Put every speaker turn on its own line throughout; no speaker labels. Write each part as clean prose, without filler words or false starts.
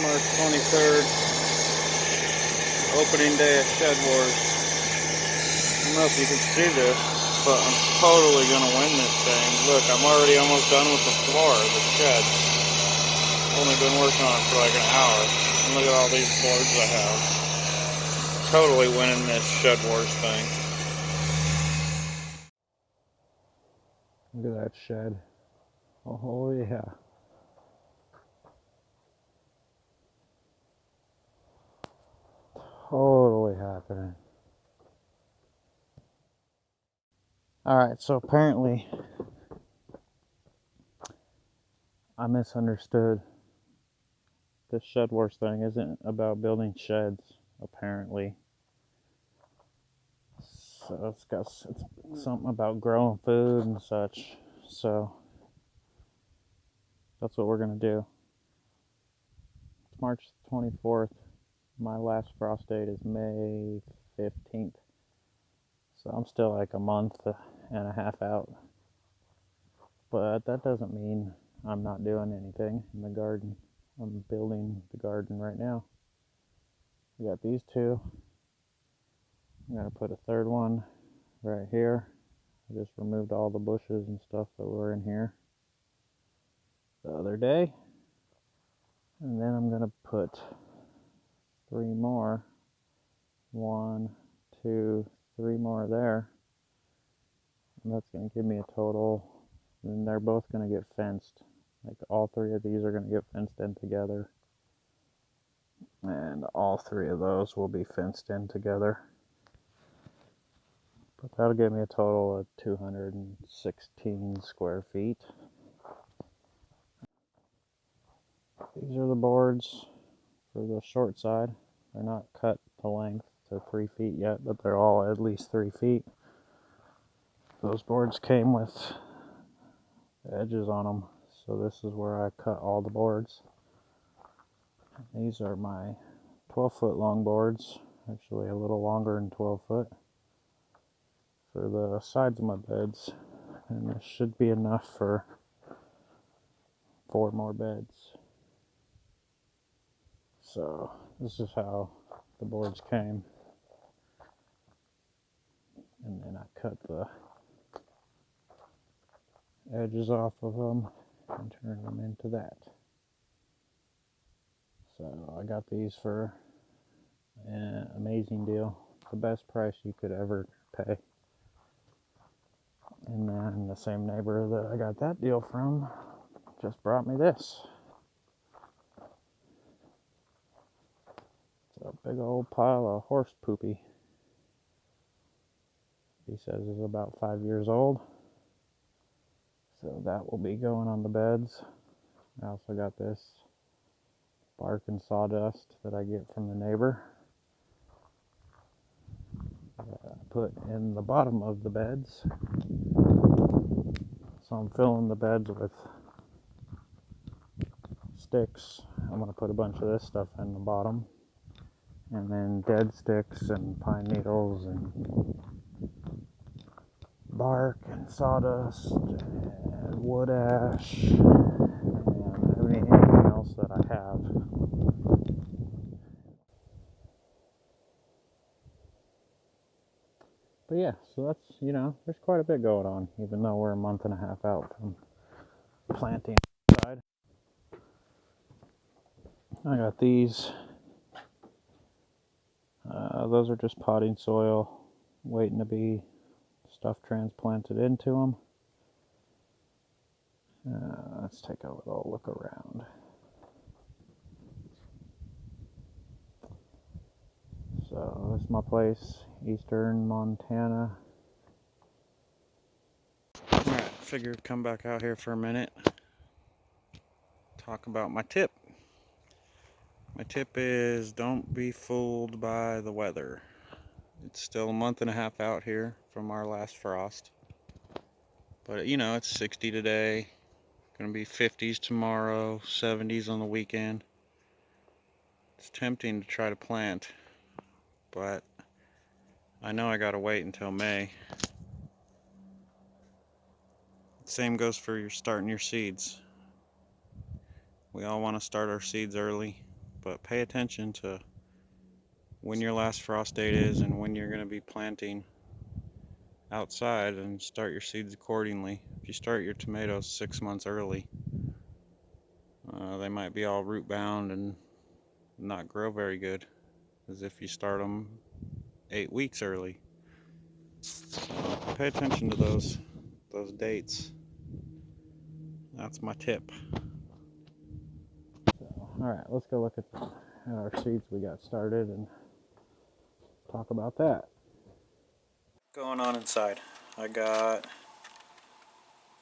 March 23rd, opening day of Shed Wars. I don't know if you can see this, but I'm totally going to win this thing. Look, I'm already almost done with the floor of the shed. Only been working on it for like an hour. And look at all these boards I have. Totally winning this Shed Wars thing.
Look at that shed. Oh yeah. Totally happening. Alright, so apparently I misunderstood. This Shed Wars thing isn't about building sheds, apparently. So it's something about growing food and such. So that's what we're gonna do. It's March 24th. My last frost date is May 15th. So I'm still like a month and a half out. But that doesn't mean I'm not doing anything in the garden. I'm building the garden right now. We got these two. I'm gonna put a third one right here. I just removed all the bushes and stuff that were in here the other day. And then I'm gonna put 3 more. 1, 2, 3 more there. And that's gonna give me a total. And they're both gonna get fenced. Like all 3 of these are gonna get fenced in together. And all 3 of those will be fenced in together. But that'll give me a total of 216 square feet. These are the boards for the short side. They're not cut to length to 3 feet yet, but they're all at least 3 feet. Those boards came with edges on them, so this is where I cut all the boards. These are my 12-foot long boards, actually a little longer than 12 foot, for the sides of my beds, and this should be enough for 4 more beds. So this is how the boards came, and then I cut the edges off of them and turned them into that. So I got these for an amazing deal, the best price you could ever pay. And then the same neighbor that I got that deal from just brought me this. It's a big old pile of horse poopy. He says it's about 5 years old. So that will be going on the beds. I also got this bark and sawdust that I get from the neighbor that I put in the bottom of the beds. So I'm filling the beds with sticks. I'm going to put a bunch of this stuff in the bottom, and then dead sticks and pine needles and bark and sawdust and wood ash and anything else that I have. But yeah, so that's, there's quite a bit going on, even though we're a month and a half out from planting outside. I got these. Those are just potting soil, waiting to be stuff transplanted into them. Let's take a little look around. So this is my place, eastern Montana. Alright, figured come back out here for a minute, talk about my tip. My tip is don't be fooled by the weather. It's still a month and a half out here from our last frost. But it's 60 today, gonna be 50s tomorrow, 70s on the weekend. It's tempting to try to plant, but I know I gotta wait until May. Same goes for starting your seeds. We all want to start our seeds early, but pay attention to when your last frost date is and when you're going to be planting outside, and start your seeds accordingly. If you start your tomatoes 6 months early, they might be all root bound and not grow very good as if you start them 8 weeks early. So pay attention to those dates. That's my tip. So, all right, let's go look at our seeds we got started and talk about that. Going on inside,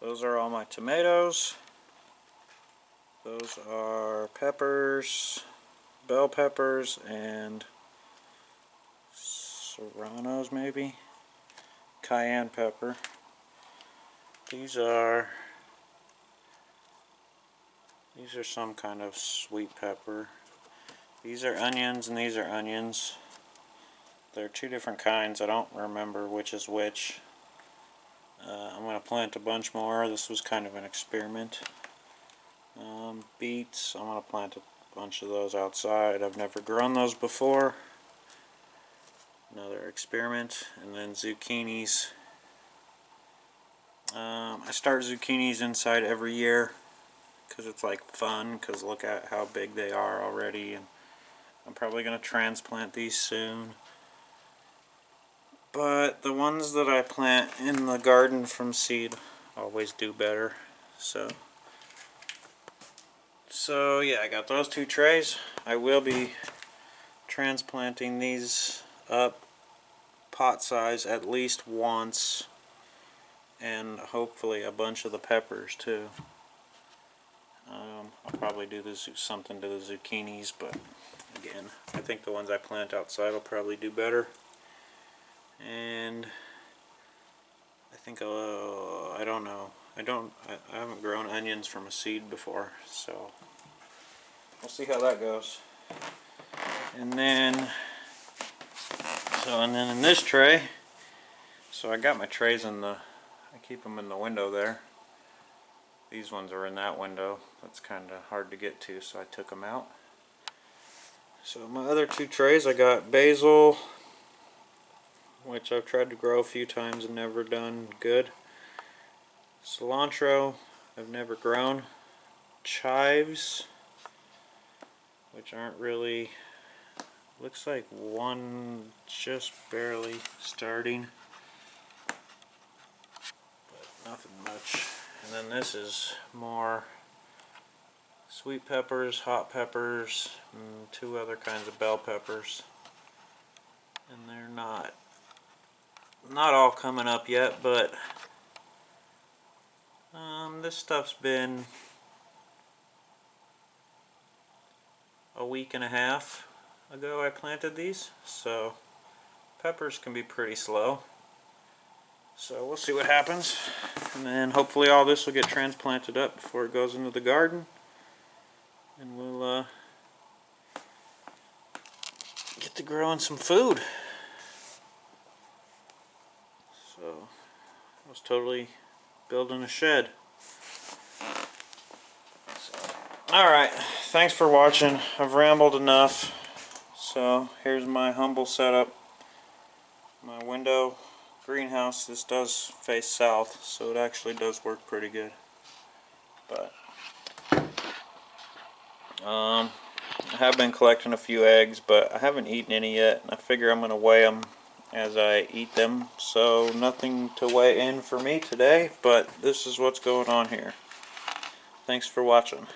those are all my tomatoes. Those are peppers, bell peppers, and serranos, maybe cayenne pepper. These are some kind of sweet pepper. These are onions and these are onions. They're two different kinds. I don't remember which is which. I'm going to plant a bunch more. This was kind of an experiment. Beets, I'm going to plant a bunch of those outside. I've never grown those before. Another experiment. And then zucchinis. I start zucchinis inside every year because it's like fun, because look at how big they are already, and I'm probably going to transplant these soon. But the ones that I plant in the garden from seed always do better. So yeah, I got those 2 trays. I will be transplanting these up pot size at least once, and hopefully a bunch of the peppers too. I'll probably do something to the zucchinis, but again, I think the ones I plant outside will probably do better. And I think I don't know. I haven't grown onions from a seed before, so we'll see how that goes. And then in this tray, so I got my trays I keep them in the window there. These ones are in that window. That's kind of hard to get to, so I took them out. So my other 2 trays, I got basil, which I've tried to grow a few times and never done good. Cilantro, I've never grown. Chives, which aren't really, looks like one just barely starting, but nothing much. And then this is more sweet peppers, hot peppers, and 2 other kinds of bell peppers. And they're not all coming up yet, but this stuff's been a week and a half ago I planted these, so peppers can be pretty slow. So we'll see what happens, and then hopefully all this will get transplanted up before it goes into the garden, and we'll get to growing some food. So I was totally building a shed. Alright, thanks for watching. I've rambled enough. So here's my humble setup. My window greenhouse, this does face south, so it actually does work pretty good. But I have been collecting a few eggs, but I haven't eaten any yet, and I figure I'm going to weigh them as I eat them. So nothing to weigh in for me today, but this is what's going on here. Thanks for watching.